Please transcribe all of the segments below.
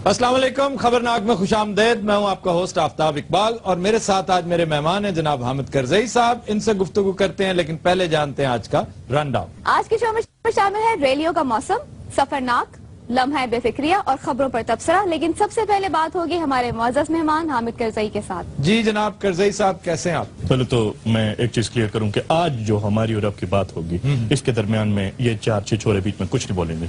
अस्सलाम वालेकुम, खबरनाक में खुश आमदेद। मैं हूं आपका होस्ट आफ्ताब इकबाल और मेरे साथ आज मेरे मेहमान हैं जनाब हामिद करजई साहब। इनसे गुफ्तगू करते हैं, लेकिन पहले जानते हैं आज का रन डाउन। आज के शो में शामिल है रेलियो का मौसम, सफरनाक, लम्हा बेफिक्रिया और खबरों पर तबसरा। लेकिन सबसे पहले बात होगी हमारे मुअज़्ज़ज़ मेहमान हामिद करजई के साथ। जी जनाब करजई साहब, कैसे हैं आप? पहले तो मैं एक चीज क्लियर करूं कि आज जो हमारी और आपकी बात होगी इसके दरमियान में ये चार चिचोरे बीच में कुछ नहीं बोलेंगे।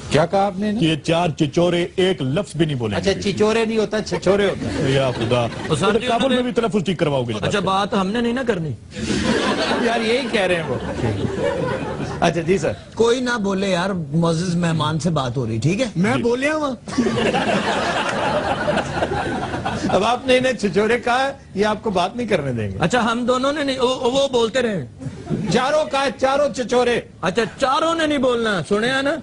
क्या कहा आपने? ये चार चिचोरे एक लफ्ज भी नहीं बोलेंगे। अच्छा, चिचोरे नहीं होता, छिछोरे होता है। या खुदा, सर जी, काबुल में भी तलफ्फुज़ ठीक करवाओगे? अच्छा, बात हमने नहीं ना करनी। यार यही कह रहे हैं वो। अच्छा जी सर। कोई ना बोले यार, मुअज़्ज़ज़ मेहमान से बात हो रही, ठीक है? मैं बोले हूँ। अब आपने इन्हें छिछोरे कहा है, ये आपको बात नहीं करने देंगे। अच्छा, हम दोनों ने नहीं, वो बोलते रहे। चारों का है, चारों चिचोरे। अच्छा, चारों ने नहीं बोलना, सुने है ना?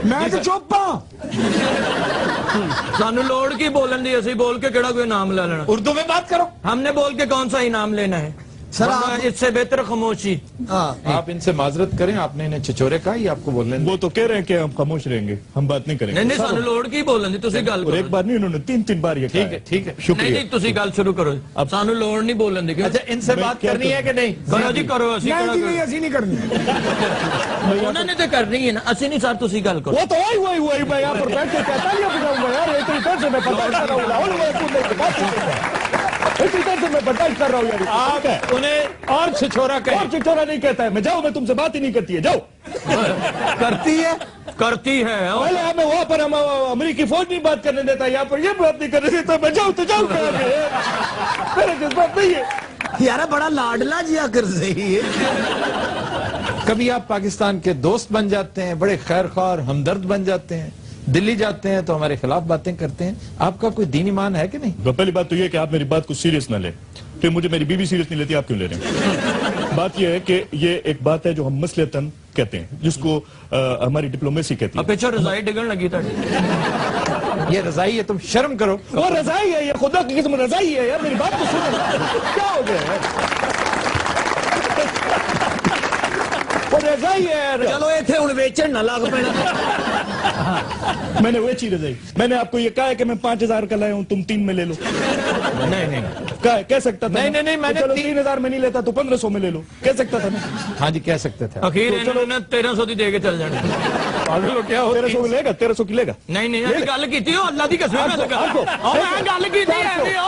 मैं तो चुप हूँ। सानू लोड़ की बोलन दी, असी बोल के केड़ा कोई नाम ले लेना। उर्दू में बात करो। हमने बोल के कौन सा इनाम लेना है सर, वरना आप- इससे बेहतर खामोशी। आप इनसे माजरत करें, आपने इन्हें छिछोरे कहा, ये आपको बोलने वो तो कह रहे हैं कि हम खामोश रहेंगे, हम बात नहीं करेंगे। नहीं नहीं, सानू लोड़ की बोलन दी, तुसी गल और एक करो। बार नहीं, उन्होंने तीन तीन बार ये कहा ठीक है, ठीक है। नहीं शुक्रिया। नहीं, तुसी गल शुरू करो। अब सानू लोड़ नहीं बोलन दी। क्यों? अच्छा, इनसे मैं बात क्या करनी है कि नहीं? करो जी, करो। असी ऐसी नहीं करनी। उन्होंने तो करनी है ना, असी नहीं। सर तुसी गल करो। वो तो वही मैं यहाँ पर बैठ के कहता नहीं बताऊंगा यार, एक तरीके से मैं बर्दाश्त कर रहा हूँ। लाहौर में कूदने की बात नहीं कर रहा। एक तरीके से मैं बर्दाश्त कर रहा हूँ यार। आप उन्हें और छिछोरा और कहें। चिचोरा नहीं कहता है। मैं जाऊँ, मैं तुमसे बात ही नहीं करती है, जाओ। करती है, करती है। पहले हमें वहाँ पर हम अमेरिकी फौज नहीं बात करने देता, यहाँ पर ये बात नहीं करने देता। मैं जाऊँ तो जाऊँ कहाँ पे? मेरे जज्बात नहीं है यार बड़ा लाडला जिया कर सही है। कभी आप पाकिस्तान के दोस्त बन जाते हैं, बड़े खैरख्वाह हमदर्द बन जाते हैं, दिल्ली जाते हैं तो हमारे खिलाफ बातें करते हैं। आपका कोई दीन ईमान है कि नहीं? तो पहली बात तो ये कि आप मेरी बात को सीरियस ना ले। फिर मुझे मेरी बीवी सीरियस नहीं लेती, आप क्यों ले रहे हैं? बात यह है कि ये एक बात है जो हम मसलतन कहते हैं, जिसको हमारी डिप्लोमेसी कहती है। अब पीछे रजाई डिगन लगी था। ये रजाई है, तुम शर्म करो। वो रजाई है, ये खुदा की किस्म रजाई है यार। मेरी बात तो सुनो, क्या हो गया यार? वो रजाई है यार। चलो इतने हूँ वेचन ना लग पैना। मैंने वो चीज रजाई, मैंने आपको ये कहा है कि मैं 5000 का लाया हूँ, तुम 3 में ले लो। नहीं नहीं कह सकता था नहीं, ना? नहीं, मैंने तो चलो 3000 में नहीं लेता तो 1500 में ले लो, कह सकता था ना? हाँ जी, कह सकते थे। अखीर इन्होंने 1300 दी दे के चल जाना। पागल हो क्या? 1300 की लेगा, 1300 की लेगा। नहीं नहीं, अभी गल की हो, अल्लाह दी कसम। मैं गल की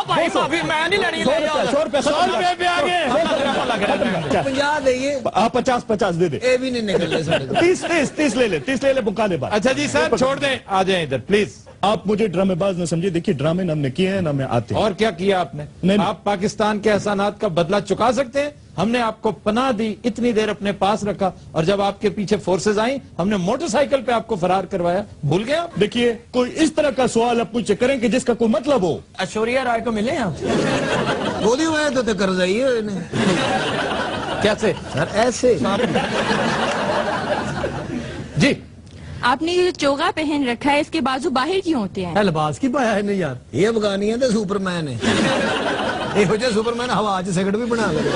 भाई माफी, मैं नहीं लड़ी। 100 रुपए पे आ गए। 50 दे, आप 50 दे दे। ये भी नहीं निकलने साढ़े। 30 ले ले, मुकाले बात। अच्छा जी सर, छोड़ दें, आ जाएं इधर प्लीज। आप मुझे ड्रामेबाज न समझिए। देखिए, ड्रामे ना हमने किए हैं ना मैं आते हैं। और क्या किया आपने? नहीं। आप पाकिस्तान के एहसानात का बदला चुका सकते हैं। हमने आपको पनाह दी, इतनी देर अपने पास रखा, और जब आपके पीछे फोर्सेज आई, हमने मोटरसाइकिल पे आपको फरार करवाया। भूल गए आप? देखिए, कोई इस तरह का सवाल आप मुझसे करें कि जिसका कोई मतलब हो। ऐश्वर्या राय को मिले आप? बोली हुए तो कर जाइए इन्हें। कैसे सर ऐसे जी? आपने ये जो चोगा पहन रखा है, इसके बाजू बाहर क्यों होते हैं? लिबास की पाया है नहीं यार, ये अफगानी है तो सुपरमैन है। ਇਹੋ ਜਿਹੇ ਸੁਪਰਮੈਨ ਹਵਾ 'ਚ ਸਿਗਰਟ ਵੀ ਬਣਾ ਲੈਂਦੇ।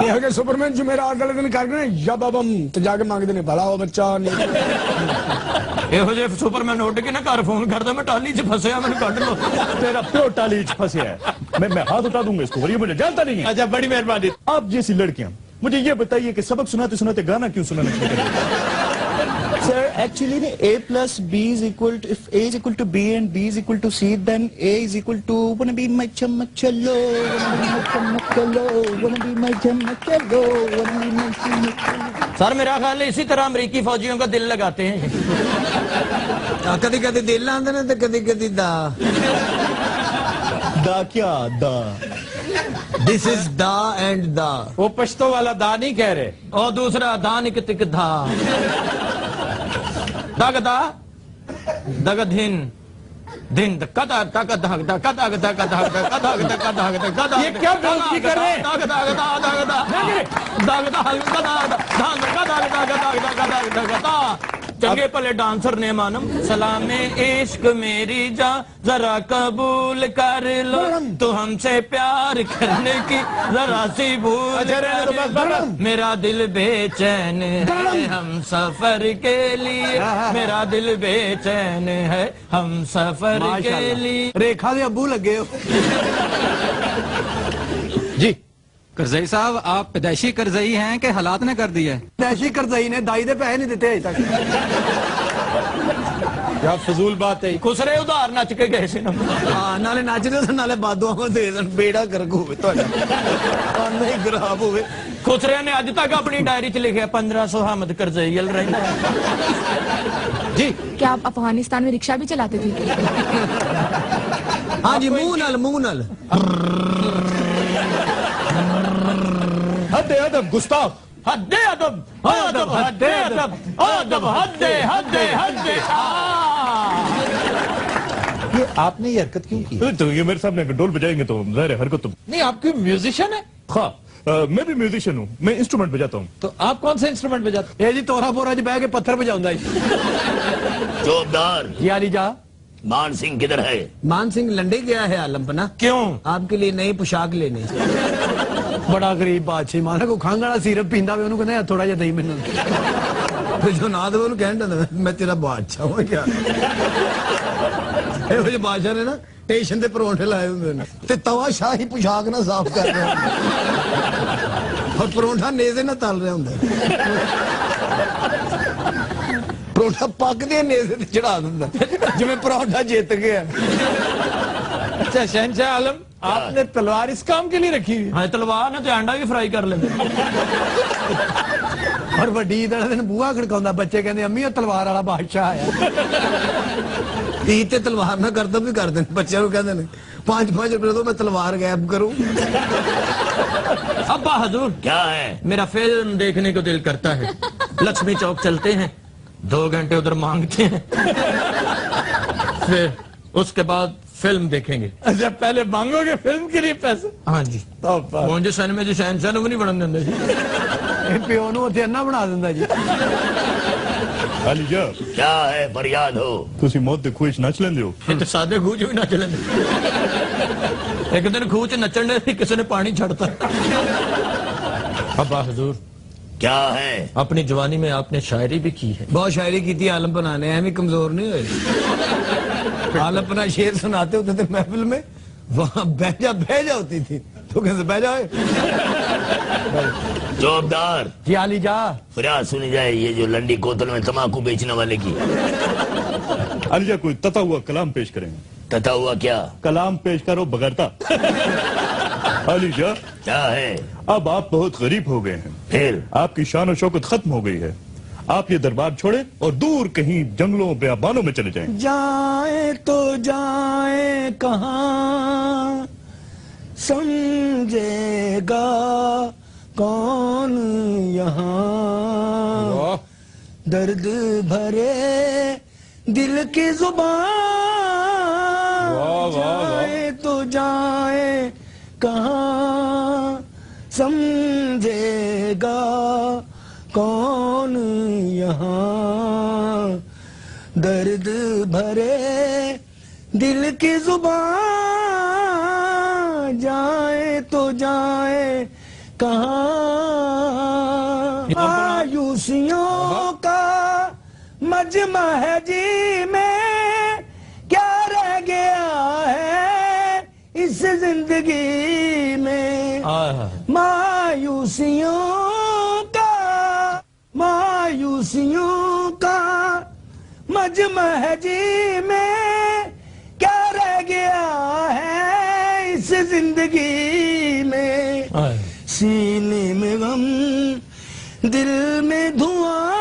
ਇਹੋ ਜਿਹੇ ਸੁਪਰਮੈਨ ਜੋ ਮੇਰਾ ਅਗਲੇ ਦਿਨ ਕਰਦੇ ਨੇ ਯਬਬਮ ਤੇ ਜਾ ਕੇ ਮੰਗਦੇ ਨੇ ਭਲਾ ਉਹ ਬੱਚਾ ਨਹੀਂ। ਇਹੋ ਜਿਹੇ ਸੁਪਰਮੈਨ ਉੱਡ ਕੇ ਨਾ ਘਰ ਫੋਨ ਕਰਦਾ, ਮੈਂ ਟਾਲੀ 'ਚ ਫਸਿਆ, ਮੈਨੂੰ ਕੱਢ ਲਓ। तेरा प्योर टाली फंसे है। मैं हाथ उठा दूंगा इसको, और ये मुझे जानता नहीं है। अच्छा, बड़ी मेहरबानी। आप जैसी लड़कियां मुझे ये बताइए कि सबक सुनाते सुनाते गाना क्यों सुनाना शुरू कर दिया? Sir, actually, A plus B is equal to, if A is equal to B and B is equal to C, then A is equal to, wanna be my chamachalo, wanna be my chamachalo, wanna be my chamachalo, wanna be my chamachalo. Sir मेरा ख्याल है इसी तरह अमेरिकी फौजियों का दिल लगाते हैं। ਕਦੀ ਕਦੀ ਦਿਲ ਆਉਂਦੇ ਨੇ ਤੇ ਕਦੀ ਕਦੀ ਦਾ। दा क्या दा? दिस इज दा एंड दा। वो पश्तो वाला दा नहीं कह रहे। और दूसरा दानिक तिक धा दग दा दग धिन दिन कदा तक धग दा कदा कदा कदा कदा कदा कदा कदा। ये क्या बेइज्जती कर रहे हैं? दग दा कदा दग दा दग दा कदा कदा कदा कदा कदा कदा चंगे भले डांसर ने मानम सलामे इश्क मेरी जा जरा कबूल कर लो तो हमसे प्यार करने की जरा सी भूल कर लो। मेरा दिल बेचैन है हम सफर के लिए मेरा दिल बेचैन है हम सफर के लिए। रेखा दे अब्बू लगे हो। जी करजई साहब, आप पैदाइशी करजई हैं कि हालात ने कर दिया है? पैदाइशी करजई ने दाई दे पैसे नहीं देते अजे तक। क्या फजूल बात है। खुसरे उधार नच के गए से ना। हाँ, नाले नचदे नाले बादुआं को दे देन, बेड़ा गर्क होवे तुहाडा, कान ही खराब होवे। खुसरे ने अज तक अपनी डायरी च लिखा 1500 हामद करजई रहना है। जी क्या आप अफगानिस्तान में रिक्शा भी चलाते थे? हाँ जी, मुंह नाल हद अदब गुस्ताख। हद्दे अदब अदब हद्दे अदब अदब हद्दे हद्दे हद्दे। ये आपने ये हरकत क्यों की? तो ये मेरे सामने ढोल बजाएंगे तो जाहिर है हरकत तो। नहीं, आप क्यों म्यूजिशियन है? हाँ, मैं भी म्यूजिशियन हूँ, मैं इंस्ट्रूमेंट बजाता हूँ। तो आप कौन सा इंस्ट्रूमेंट बजाते? ये जी तोरा बोरा च बह के पत्थर बजाउंदा जी। चौबदार जी आली जा। मान सिंह किधर है? मान सिंह लंडे गया है आलमपना। क्यों? आपके लिए नई पोशाक लेने। बड़ा गरीब बादशाह माना को खंघ वाला सिरप पींदा वे ओनू कहंदा थोड़ा जिहा दई मैनूं। ते जो ना दे ओनू कहंदा मैं तेरा बादशाह हूं क्या। ਇਹੋ ਜਿਹੇ ਬਾਦਸ਼ਾਹ ਨੇ ਨਾ ਸਟੇਸ਼ਨ ਤੇ ਪਰੌਂਠੇ ਲਾਏ ਹੁੰਦੇ ਨੇ ਤੇ ਤਵਾ ਸ਼ਾਹੀ ਪੁਸ਼ਾਕ ਨਾਲ ਸਾਫ਼ ਕਰ ਰਿਹਾ ਹੁੰਦਾ ਔਰ ਪਰੌਂਠਾ ਨੇਜ਼ੇ ਨਾਲ ਤਲ ਰਿਹਾ ਹੁੰਦਾ ਪਰੌਂਠਾ ਪੱਕਦੇ ਨੇਜ਼ੇ ਤੇ ਚੜਾ ਦਿੰਦਾ ਜਿਵੇਂ ਪਰੌਂਠਾ ਜਿੱਤ ਗਿਆ। अच्छा शहनशाह आलम, आपने तलवार इस काम के लिए रखी हुई? हाँ तलवार ने तो अंडा भी फ्राई कर लेते। और वड्डी ईद वाले दिन बूहा खड़काउंदा बच्चे कहंदे अम्मी ओ तलवार वाला बादशाह आया। ईद ते तलवार ना करदा भी कर देन बच्चों को कहंदे ने 5-5 रुपए दो मैं तलवार गायब करूं। अब्बा हजूर क्या है? मेरा फिल्म देखने को दिल करता है। लक्ष्मी चौक चलते हैं, 2 घंटे उधर मांगते हैं, फिर उसके बाद फिल्म देखेंगे। अच्छा, पहले मांगोगे फिल्म के लिए पैसे? हाँ जी। मुझे सिनेमा जी शहनशाह भी नहीं बनने देंगे जी। प्यो नूं उत्थे अन्ना बना दिंदा जी। अली जा, क्या है फरियाद हो? तुसी मौत दे खूह च नच लेंदे हो? ये तो सादे खूह च भी नच लेंगे। एक दिन खूह च नचन दे किसी ने पानी छड़ता। अब्बा हजूर क्या है? अपनी जवानी में आपने शायरी भी की है। बहुत शायरी की थी आलम बनाने, एवं कमजोर नहीं हुए। आलम अपना शेर सुनाते होते थे महफिल में, वहां बह जा होती थी तो कैसे बह जाए। चौबदार जी आली जा। फरियाद सुनी जाए ये जो लंडी कोतल में तम्बाकू बेचने वाले की। अली जा, कोई तता हुआ कलाम पेश करेंगे। तथा हुआ क्या? कलाम पेश करो बगैरता। अली जा, क्या है? अब आप बहुत गरीब हो गए हैं, फिर आपकी शान और शौकत खत्म हो गई है। आप ये दरबार छोड़े और दूर कहीं जंगलों बेआबानों में चले जाएं। जाए तो जाए कहाँ समझेगा कौन यहाँ, दर्द भरे दिल की जुबान। जाए तो जाए कहाँ समझेगा कौन यहाँ, दर्द भरे दिल की जुबान। जाए तो जाए कहाँ, मायूसियों का मजमा है जी में, क्या रह गया है इस जिंदगी में। मायूसियों का मजमा है जी में, क्या रह गया है इस जिंदगी में। सीने में गम दिल में धुआं।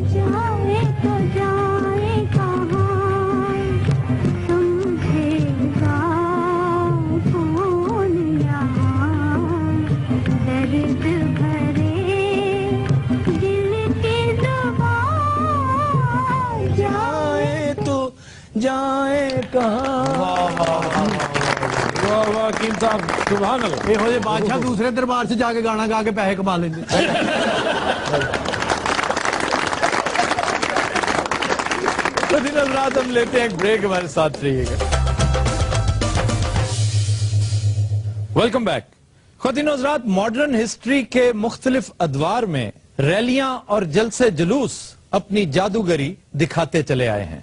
जाए तो जाए कहाँ समझेगा कौन यहाँ, दर्द भरे दिल की जुबान। जाए तो जाए कहाँ। वाह वाह कीम साहब, सुभान अल्लाह। ਇਹੋ ਜਿਹੇ ਬਾਦਸ਼ਾਹ ਦੂਸਰੇ ਦਰਬਾਰ 'ਚ ਜਾ ਕੇ ਗਾਣਾ ਗਾ ਕੇ ਪੈਸੇ ਕਮਾ ਲੈਂਦੇ। خواتین حضرات ہم لیتے ہیں ایک بریک, ہمارے ساتھ رہیے گا. Welcome back. خواتین حضرات, ماڈرن ہسٹری کے مختلف ادوار میں ریلیاں اور جلسے جلوس اپنی جادوگری دکھاتے چلے آئے ہیں.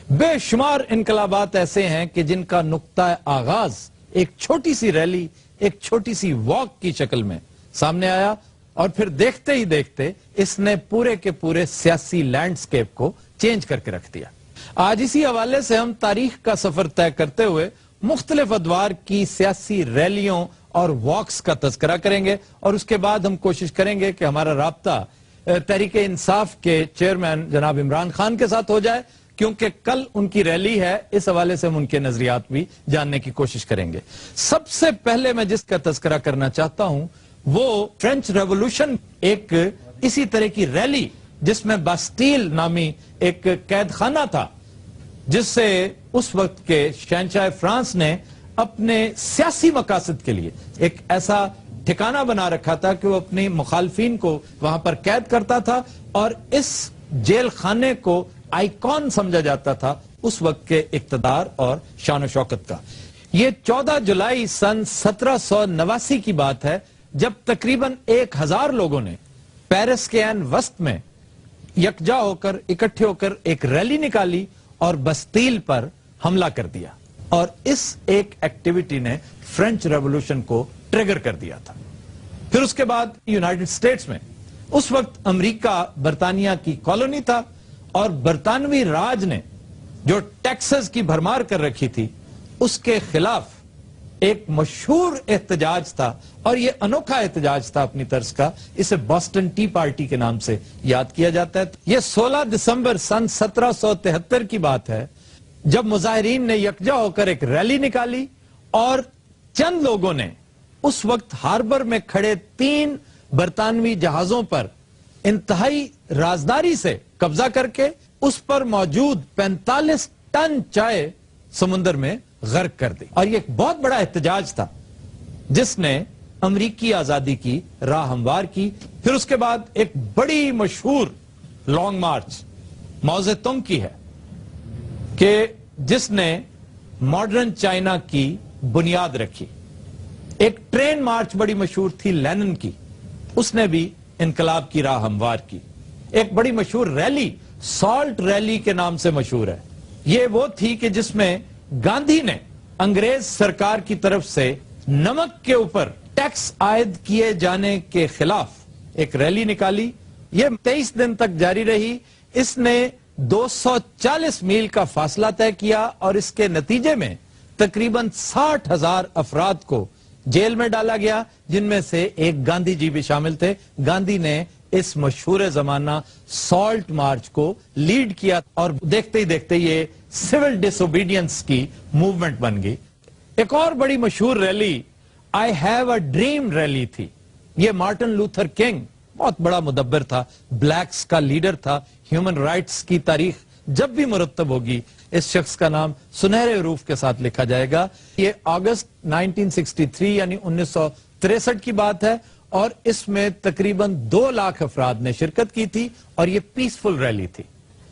بے شمار انقلابات ایسے ہیں کہ جن کا نقطہ آغاز ایک چھوٹی سی ریلی, ایک چھوٹی سی واک کی شکل میں سامنے آیا اور پھر دیکھتے ہی دیکھتے اس نے پورے کے پورے سیاسی لینڈسکیپ کو چینج کر کے رکھ دیا. آج اسی حوالے سے ہم تاریخ کا سفر طے کرتے ہوئے مختلف ادوار کی سیاسی ریلیوں اور واکس کا تذکرہ کریں گے, اور اس کے بعد ہم کوشش کریں گے کہ ہمارا رابطہ تحریک انصاف کے چیئرمین جناب عمران خان کے ساتھ ہو جائے, کیونکہ کل ان کی ریلی ہے. اس حوالے سے ہم ان کے نظریات بھی جاننے کی کوشش کریں گے. سب سے پہلے میں جس کا تذکرہ کرنا چاہتا ہوں وہ فرینچ ریولوشن, ایک اسی طرح کی ریلی جس میں باسٹیل نامی ایک قید خانہ تھا, جس سے اس وقت کے شہنشاہ فرانس نے اپنے سیاسی مقاصد کے لیے ایک ایسا ٹھکانہ بنا رکھا تھا کہ وہ اپنی مخالفین کو وہاں پر قید کرتا تھا, اور اس جیل خانے کو آئیکن سمجھا جاتا تھا اس وقت کے اقتدار اور شان و شوکت کا. یہ 14 جولائی سن 1789 کی بات ہے, جب تقریباً 1000 لوگوں نے پیرس کے عین وسط میں یکجا ہو کر, اکٹھے ہو کر ایک ریلی نکالی اور بستیل پر حملہ کر دیا, اور اس ایک ایکٹیویٹی نے فرینچ ریولوشن کو ٹریگر کر دیا تھا. پھر اس کے بعد یونائٹڈ اسٹیٹس میں, اس وقت امریکہ برطانیہ کی کالونی تھا, اور برطانوی راج نے جو ٹیکسز کی بھرمار کر رکھی تھی اس کے خلاف ایک مشہور احتجاج تھا, اور یہ انوکھا احتجاج تھا اپنی طرز کا. اسے بوسٹن ٹی پارٹی کے نام سے یاد کیا جاتا ہے. یہ 16 دسمبر سن 1773 کی بات ہے, جب مظاہرین نے یکجا ہو کر ایک ریلی نکالی, اور چند لوگوں نے اس وقت ہاربر میں کھڑے 3 برطانوی جہازوں پر انتہائی رازداری سے قبضہ کر کے اس پر موجود 45 ٹن چائے سمندر میں غرق کر دی. اور یہ ایک بہت بڑا احتجاج تھا جس نے امریکی آزادی کی راہ ہموار کی. پھر اس کے بعد ایک بڑی مشہور لانگ مارچ ماؤ زے تونگ کی ہے, کہ جس نے ماڈرن چائنا کی بنیاد رکھی. ایک ٹرین مارچ بڑی مشہور تھی لینن کی, اس نے بھی انقلاب کی راہ ہموار کی. ایک بڑی مشہور ریلی سالٹ ریلی کے نام سے مشہور ہے. یہ وہ تھی کہ جس میں گاندھی نے انگریز سرکار کی طرف سے نمک کے اوپر ٹیکس عائد کیے جانے کے خلاف ایک ریلی نکالی. یہ 23 دن تک جاری رہی. اس نے 240 میل کا فاصلہ طے کیا, اور اس کے نتیجے میں تقریباً 60,000 افراد کو جیل میں ڈالا گیا, جن میں سے ایک گاندھی جی بھی شامل تھے. گاندھی نے اس مشہور زمانہ سالٹ مارچ کو لیڈ کیا, اور دیکھتے ہی دیکھتے یہ سول ڈس اوبیڈینس کی موومنٹ بن گئی. ایک اور بڑی مشہور rally I have a dream rally تھی. یہ مارٹن لوتھر کنگ بہت بڑا مدبر تھا, بلیکس کا لیڈر تھا. ہیومن رائٹس کی تاریخ جب بھی مرتب ہوگی اس شخص کا نام سنہرے حروف کے ساتھ لکھا جائے گا. یہ اگست 1963 یعنی 1963 کی بات ہے, اور اس میں تقریباً 2 لاکھ افراد نے شرکت کی تھی, اور یہ پیسفل ریلی تھی.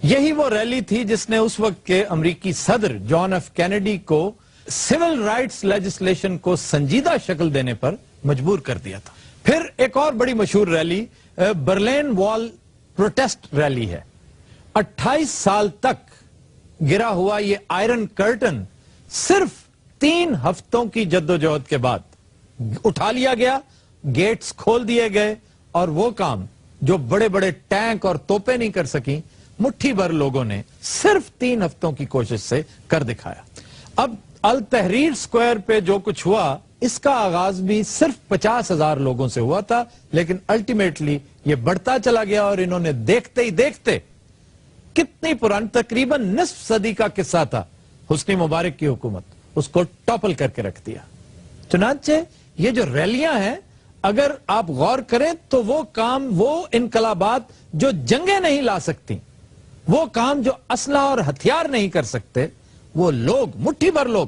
یہی وہ ریلی تھی جس نے اس وقت کے امریکی صدر جان ایف کینیڈی کو سول رائٹس لیجسلیشن کو سنجیدہ شکل دینے پر مجبور کر دیا تھا. پھر ایک اور بڑی مشہور ریلی برلین وال پروٹیسٹ ریلی ہے. 28 سال تک گرا ہوا یہ آئرن کرٹن صرف 3 ہفتوں کی جدوجہد کے بعد اٹھا لیا گیا, گیٹس کھول دیے گئے, اور وہ کام جو بڑے بڑے ٹینک اور توپیں نہیں کر سکیں, مٹھی بھر لوگوں نے صرف 3 ہفتوں کی کوشش سے کر دکھایا. اب التحریر اسکوائر پہ جو کچھ ہوا, اس کا آغاز بھی صرف 50,000 لوگوں سے ہوا تھا, لیکن الٹیمیٹلی یہ بڑھتا چلا گیا, اور انہوں نے دیکھتے ہی دیکھتے کتنی پرانی, تقریباً نصف صدی کا قصہ تھا حسنی مبارک کی حکومت, اس کو ٹاپل کر کے رکھ دیا. چنانچہ یہ جو ریلیاں ہیں, اگر آپ غور کریں تو وہ کام, وہ انقلابات جو جنگیں نہیں لا سکتی, وہ کام جو اسلحہ اور ہتھیار نہیں کر سکتے, وہ لوگ, مٹھی بھر لوگ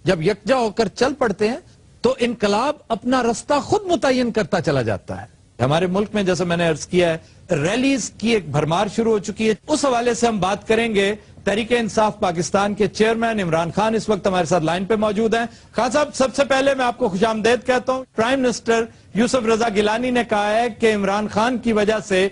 جب یکجا ہو کر چل پڑتے ہیں تو انقلاب اپنا رستہ خود متعین کرتا چلا جاتا ہے. ہمارے ملک میں جیسے میں نے عرض کیا ہے ریلیز کی ایک بھرمار شروع ہو چکی ہے. اس حوالے سے ہم بات کریں گے تحریک انصاف پاکستان کے چیئرمین عمران خان اس وقت ہمارے ساتھ لائن پہ موجود ہیں. خان صاحب, سب سے پہلے میں آپ کو خوش آمدید کہتا ہوں. پرائم منسٹر یوسف رضا گیلانی نے کہا ہے کہ عمران خان کی وجہ سے